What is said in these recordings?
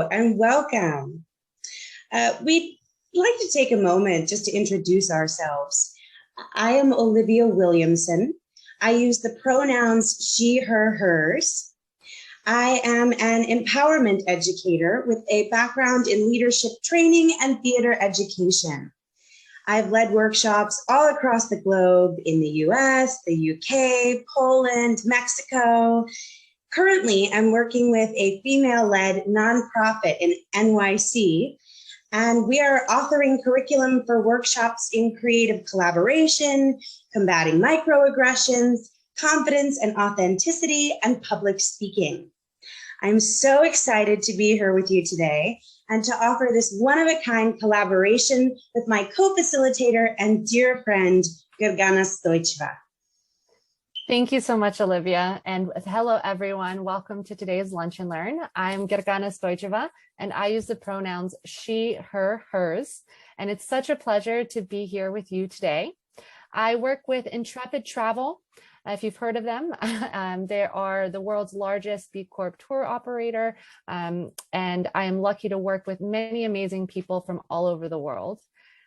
And welcome. We'd like to take a moment just to introduce ourselves. I am Olivia Williamson. I use the pronouns she, her, hers. I am an empowerment educator with a background in leadership training and theater education. I've led workshops all across the globe in the US, the UK, Poland, Mexico. Currently, I'm working with a female-led nonprofit in NYC, and we are authoring curriculum for workshops in creative collaboration, combating microaggressions, confidence and authenticity, and public speaking. I'm so excited to be here with you today and to offer this one-of-a-kind collaboration with my co-facilitator and dear friend, Gergana Stoicheva. Thank you so much, Olivia. And hello, everyone. Welcome to today's Lunch and Learn. I'm Gergana Stoicheva, and I use the pronouns she, her, hers. And it's such a pleasure to be here with you today. I work with Intrepid Travel. If you've heard of them, they are the world's largest B Corp tour operator. And I am lucky to work with many amazing people from all over the world.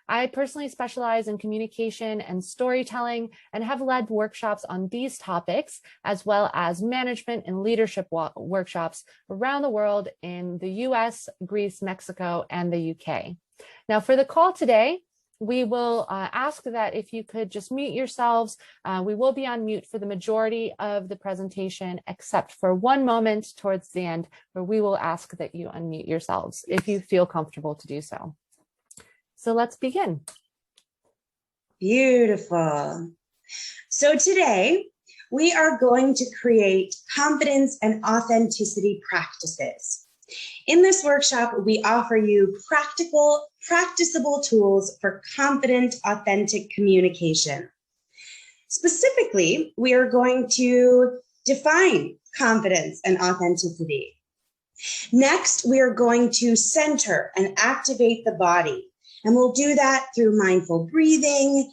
I personally specialize in communication and storytelling and have led workshops on these topics, as well as management and leadership workshops around the world in the US, Greece, Mexico, and the UK. Now, for the call today, we will ask that if you could just mute yourselves. We will be on mute for the majority of the presentation, except for one moment towards the end where we will ask that you unmute yourselves if you feel comfortable to do so. So let's begin. Beautiful. So today we are going to create confidence and authenticity practices. In this workshop, we offer you practical, practicable tools for confident, authentic communication. Specifically, we are going to define confidence and authenticity. Next, we are going to center and activate the body. And we'll do that through mindful breathing,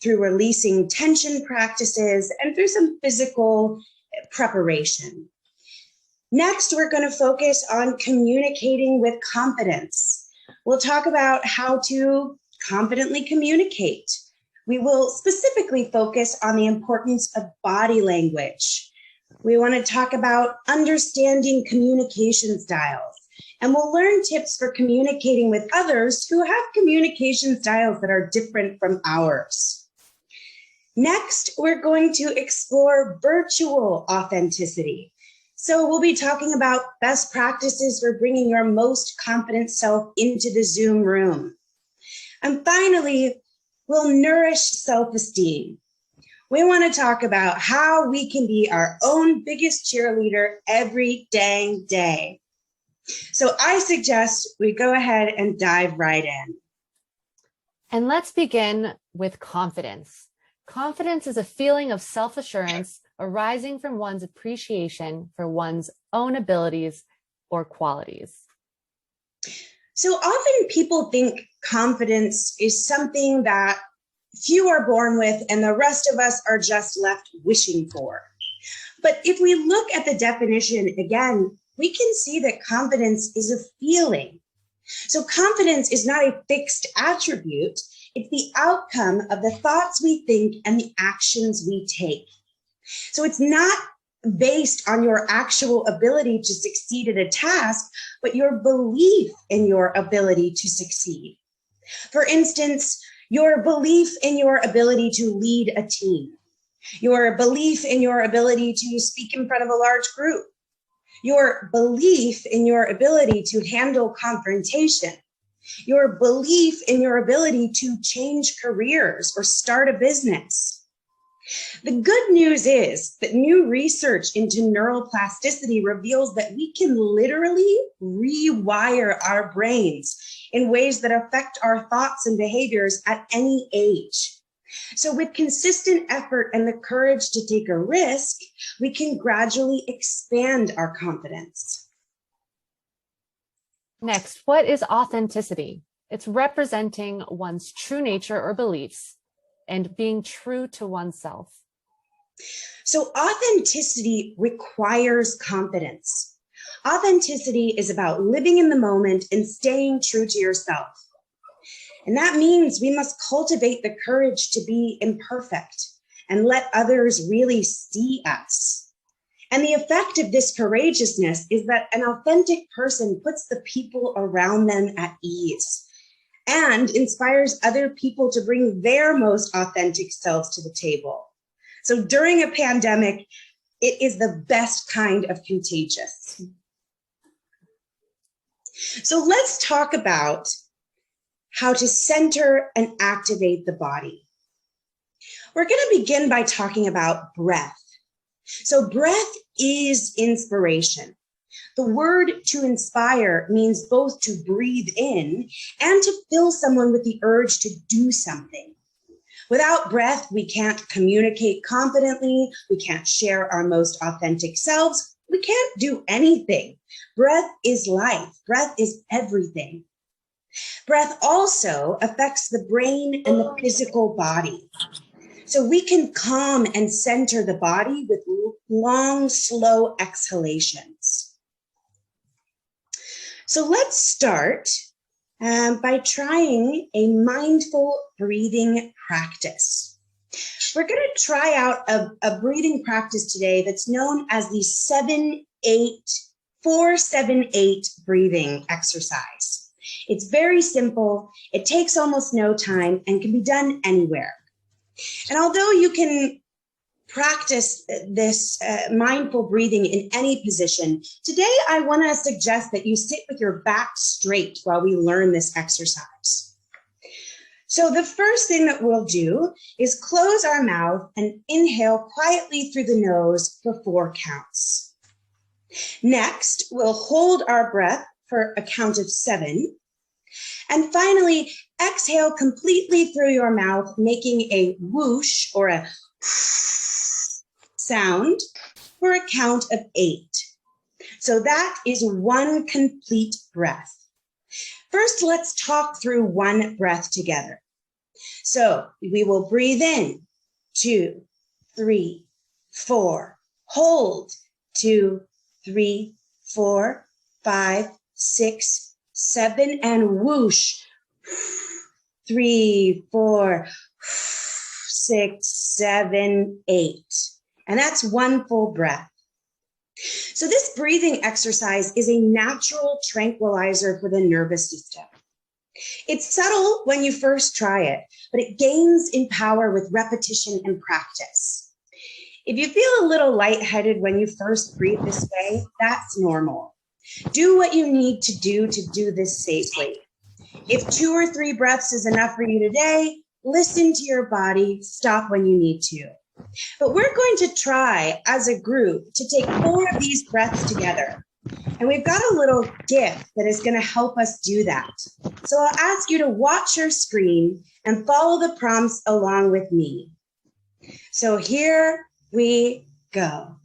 through releasing tension practices, and through some physical preparation. Next, we're going to focus on communicating with confidence. We'll talk about how to confidently communicate. We will specifically focus on the importance of body language. We want to talk about understanding communication styles. And we'll learn tips for communicating with others who have communication styles that are different from ours. Next, we're going to explore virtual authenticity. So we'll be talking about best practices for bringing your most confident self into the Zoom room. And finally, we'll nourish self-esteem. We want to talk about how we can be our own biggest cheerleader every dang day. So I suggest we go ahead and dive right in. And let's begin with confidence. Confidence is a feeling of self-assurance arising from one's appreciation for one's own abilities or qualities. So often people think confidence is something that few are born with and the rest of us are just left wishing for. But if we look at the definition again, we can see that confidence is a feeling. So confidence is not a fixed attribute. It's the outcome of the thoughts we think and the actions we take. So it's not based on your actual ability to succeed at a task, but your belief in your ability to succeed. For instance, your belief in your ability to lead a team, your belief in your ability to speak in front of a large group, your belief in your ability to handle confrontation, your belief in your ability to change careers or start a business. The good news is that new research into neuroplasticity reveals that we can literally rewire our brains in ways that affect our thoughts and behaviors at any age. So with consistent effort and the courage to take a risk, we can gradually expand our confidence. Next, what is authenticity? It's representing one's true nature or beliefs and being true to oneself. So authenticity requires confidence. Authenticity is about living in the moment and staying true to yourself. And that means we must cultivate the courage to be imperfect and let others really see us. And the effect of this courageousness is that an authentic person puts the people around them at ease and inspires other people to bring their most authentic selves to the table. So during a pandemic, it is the best kind of contagious. So let's talk about how to center and activate the body. We're going to begin by talking about breath. So breath is inspiration. The word to inspire means both to breathe in and to fill someone with the urge to do something. Without breath, we can't communicate confidently, we can't share our most authentic selves, we can't do anything. Breath is life, breath is everything. Breath also affects the brain and the physical body. So we can calm and center the body with long, slow exhalations. So let's start by trying a mindful breathing practice. We're going to try out a breathing practice today that's known as the 4-7-8 breathing exercise. It's very simple, it takes almost no time, and can be done anywhere. And although you can practice this mindful breathing in any position, today I want to suggest that you sit with your back straight while we learn this exercise. So the first thing that we'll do is close our mouth and inhale quietly through the nose for 4 counts. Next, we'll hold our breath for a count of 7. And finally, exhale completely through your mouth, making a whoosh or a sound for a count of 8. So that is 1 complete breath. First, let's talk through 1 breath together. So we will breathe in, 2, 3, 4, hold, 2, 3, 4, 5, 6, 7, and whoosh, 3, 4, 6, 7, 8. And that's 1 full breath. So this breathing exercise is a natural tranquilizer for the nervous system. It's subtle when you first try it, but it gains in power with repetition and practice. If you feel a little lightheaded when you first breathe this way, that's normal. Do what you need to do this safely. If 2 or 3 breaths is enough for you today, listen to your body, stop when you need to. But we're going to try as a group to take 4 of these breaths together. And we've got a little GIF that is going to help us do that. So I'll ask you to watch your screen and follow the prompts along with me. So here we go.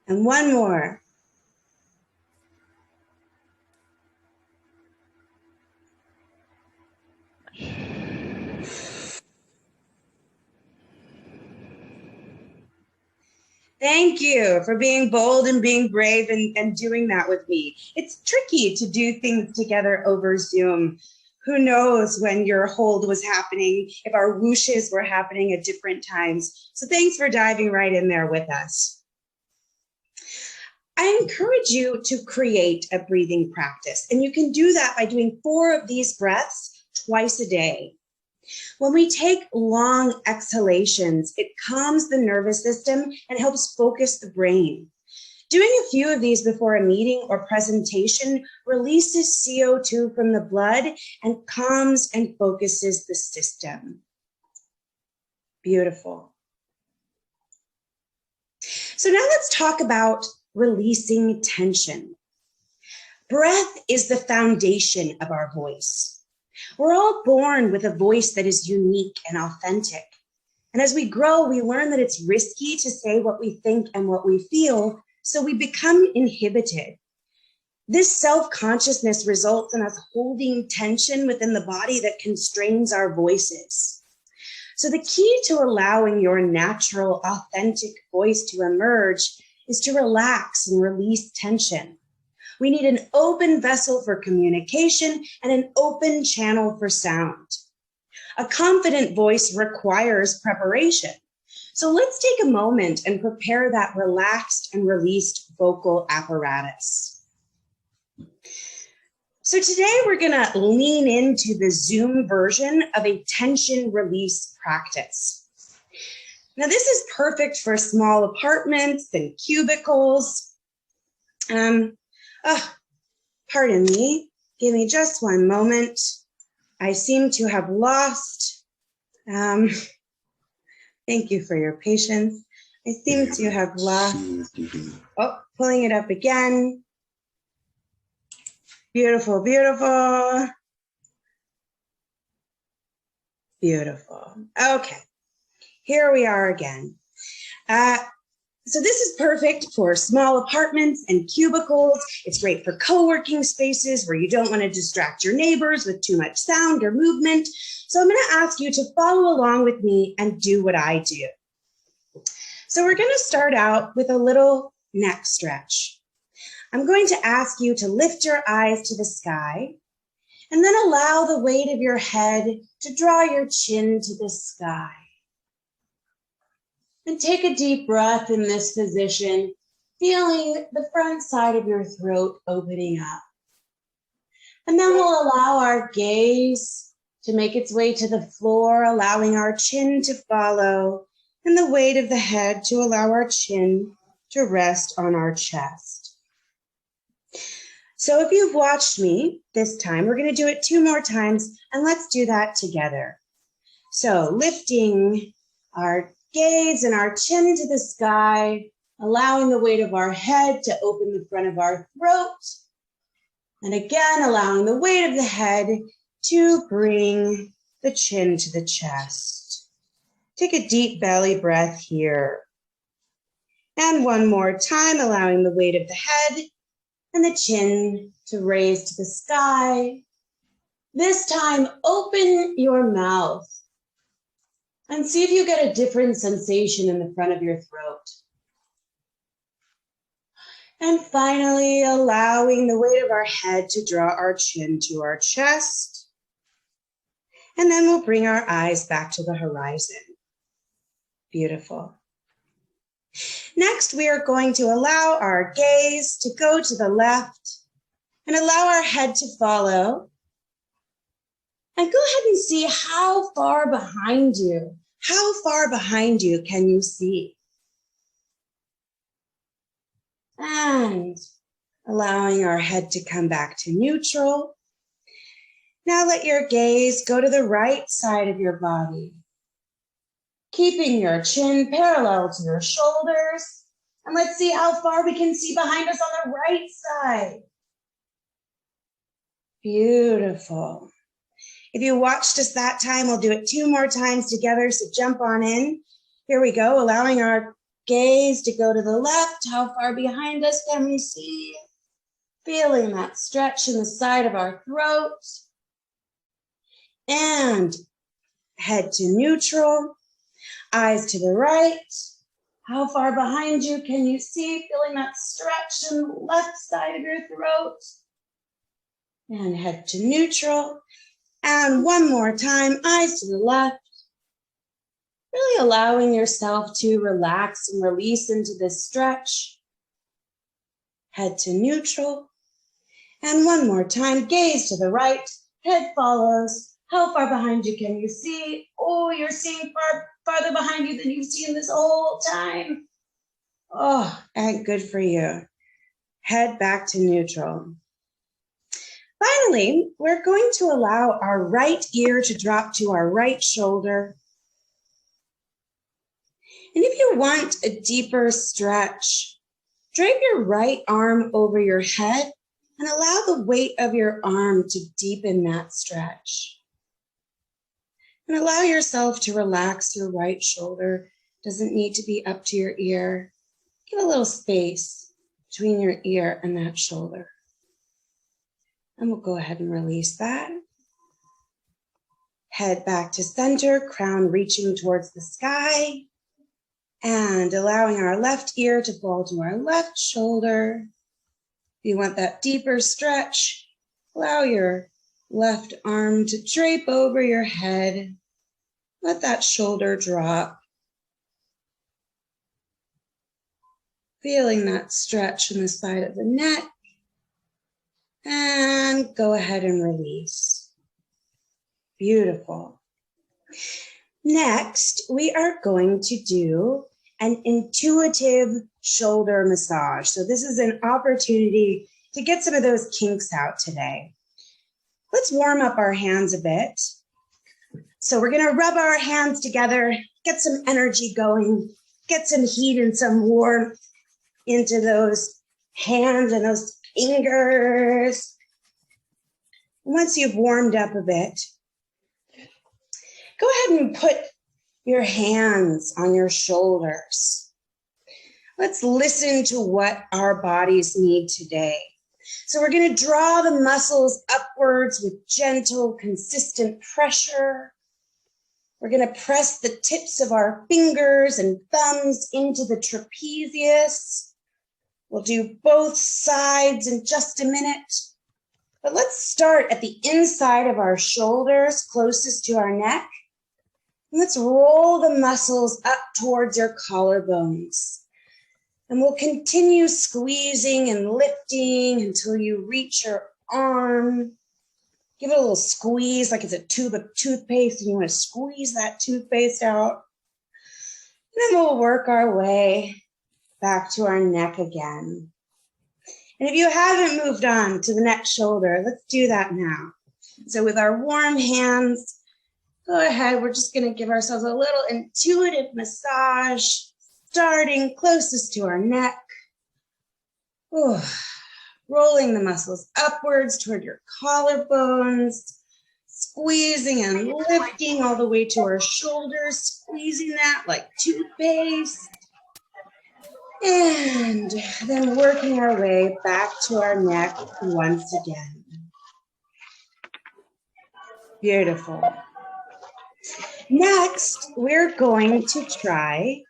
And 1 more. Thank you for being bold and being brave and doing that with me. It's tricky to do things together over Zoom. Who knows when your hold was happening, if our whooshes were happening at different times. So thanks for diving right in there with us. I encourage you to create a breathing practice, and you can do that by doing 4 of these breaths twice a day. When we take long exhalations, it calms the nervous system and helps focus the brain. Doing a few of these before a meeting or presentation releases CO2 from the blood and calms and focuses the system. Beautiful. So now let's talk about releasing tension. Breath is the foundation of our voice. We're all born with a voice that is unique and authentic. And as we grow, we learn that it's risky to say what we think and what we feel, so we become inhibited. This self-consciousness results in us holding tension within the body that constrains our voices. So the key to allowing your natural, authentic voice to emerge is to relax and release tension. We need an open vessel for communication and an open channel for sound. A confident voice requires preparation. So let's take a moment and prepare that relaxed and released vocal apparatus. So today we're going to lean into the Zoom version of a tension release practice. Now this is perfect for small apartments and cubicles. Pardon me, give me just one moment. I seem to have lost, thank you for your patience. I seem to have lost, pulling it up again. Beautiful, beautiful. Beautiful. Okay, here we are again. So this is perfect for small apartments and cubicles. It's great for co-working spaces where you don't want to distract your neighbors with too much sound or movement. So I'm going to ask you to follow along with me and do what I do. So we're going to start out with a little neck stretch. I'm going to ask you to lift your eyes to the sky and then allow the weight of your head to draw your chin to the sky. And take a deep breath in this position, feeling the front side of your throat opening up. And then we'll allow our gaze to make its way to the floor, allowing our chin to follow, and the weight of the head to allow our chin to rest on our chest. So if you've watched me this time, we're going to do it 2 more times, and let's do that together. So lifting our gaze and our chin to the sky, allowing the weight of our head to open the front of our throat. And again, allowing the weight of the head to bring the chin to the chest. Take a deep belly breath here. And one more time, allowing the weight of the head and the chin to raise to the sky. This time, open your mouth. And see if you get a different sensation in the front of your throat. And finally, allowing the weight of our head to draw our chin to our chest. And then we'll bring our eyes back to the horizon. Beautiful. Next, we are going to allow our gaze to go to the left and allow our head to follow. And go ahead and see how far behind you. How far behind you can you see? And allowing our head to come back to neutral. Now let your gaze go to the right side of your body, keeping your chin parallel to your shoulders. And let's see how far we can see behind us on the right side. Beautiful. If you watched us that time, we'll do it 2 more times together, so jump on in. Here we go, allowing our gaze to go to the left. How far behind us can we see? Feeling that stretch in the side of our throat. And head to neutral, eyes to the right. How far behind you can you see? Feeling that stretch in the left side of your throat. And head to neutral. And one more time, eyes to the left. Really allowing yourself to relax and release into this stretch. Head to neutral. And one more time, gaze to the right, head follows. How far behind you can you see? Oh, you're seeing farther behind you than you've seen this whole time. Oh, and good for you. Head back to neutral. Finally, we're going to allow our right ear to drop to our right shoulder. And if you want a deeper stretch, drape your right arm over your head and allow the weight of your arm to deepen that stretch. And allow yourself to relax your right shoulder. Doesn't need to be up to your ear. Give a little space between your ear and that shoulder. And we'll go ahead and release that. Head back to center, crown reaching towards the sky. And allowing our left ear to fall to our left shoulder. If you want that deeper stretch, allow your left arm to drape over your head. Let that shoulder drop. Feeling that stretch in the side of the neck. And go ahead and release. Beautiful. Next, we are going to do an intuitive shoulder massage. So this is an opportunity to get some of those kinks out today. Let's warm up our hands a bit. So we're gonna rub our hands together, get some energy going, get some heat and some warmth into those hands and those fingers. Once you've warmed up a bit, go ahead and put your hands on your shoulders. Let's listen to what our bodies need today. So we're going to draw the muscles upwards with gentle, consistent pressure. We're going to press the tips of our fingers and thumbs into the trapezius. We'll do both sides in just a minute. But let's start at the inside of our shoulders, closest to our neck. Let's roll the muscles up towards your collarbones. And we'll continue squeezing and lifting until you reach your arm. Give it a little squeeze like it's a tube of toothpaste and you want to squeeze that toothpaste out. And then we'll work our way back to our neck again. And if you haven't moved on to the next shoulder, let's do that now. So with our warm hands, go ahead, we're just gonna give ourselves a little intuitive massage, starting closest to our neck. Ooh. Rolling the muscles upwards toward your collarbones, squeezing and lifting all the way to our shoulders, squeezing that like toothpaste. And then working our way back to our neck once again. Beautiful. Next, we're going to try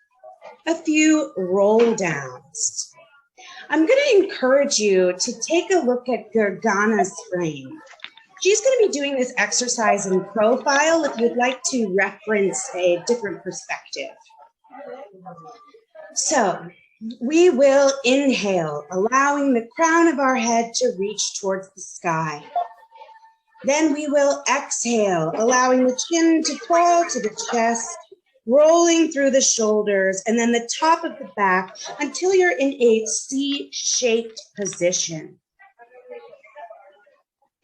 a few roll downs. I'm going to encourage you to take a look at Gergana's frame. She's going to be doing this exercise in profile if you'd like to reference a different perspective. So we will inhale, allowing the crown of our head to reach towards the sky. Then we will exhale, allowing the chin to fall to the chest, rolling through the shoulders and then the top of the back until you're in a C-shaped position.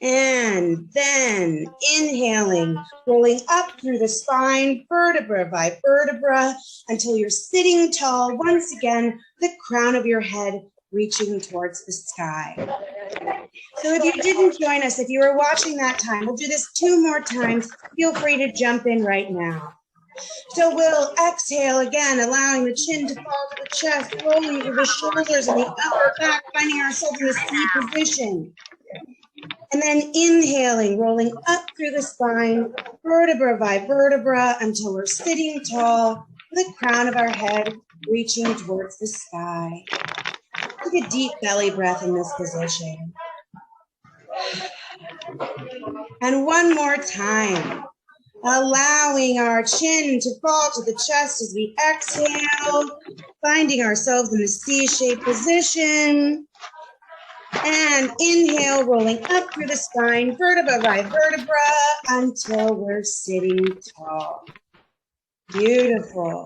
And then inhaling, rolling up through the spine, vertebra by vertebra, until you're sitting tall. Once again, the crown of your head reaching towards the sky. So if you didn't join us, if you were watching that time, we'll do this 2 more times. Feel free to jump in right now. So we'll exhale again, allowing the chin to fall to the chest, rolling through the shoulders and the upper back, finding ourselves in a C position. And then inhaling, rolling up through the spine, vertebra by vertebra, until we're sitting tall, with the crown of our head reaching towards the sky. Take a deep belly breath in this position. And one more time. Allowing our chin to fall to the chest as we exhale, finding ourselves in a C-shaped position. And inhale, rolling up through the spine, vertebra by vertebra, until we're sitting tall. Beautiful.